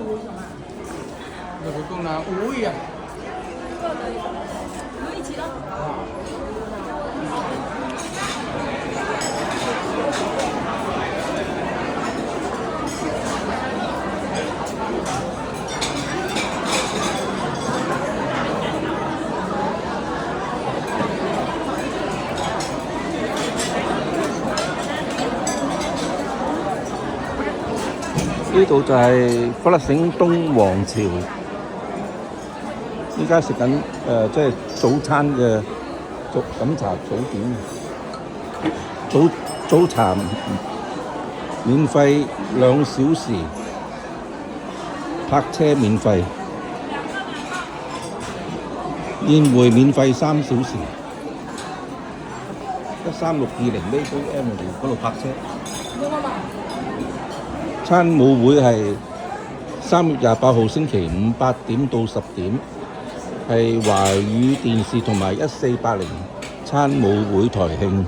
有個公啦，會啊！可以切咯。呢度就係福勒省東皇朝，依家食緊即係早餐嘅飲茶早點，早茶免費2小時，泊車免費，宴會免費3小時，13620 Maple Avenue 嗰度泊車。餐舞會係3月28號星期五8點到10點，係華語電視同埋1480餐舞會台慶。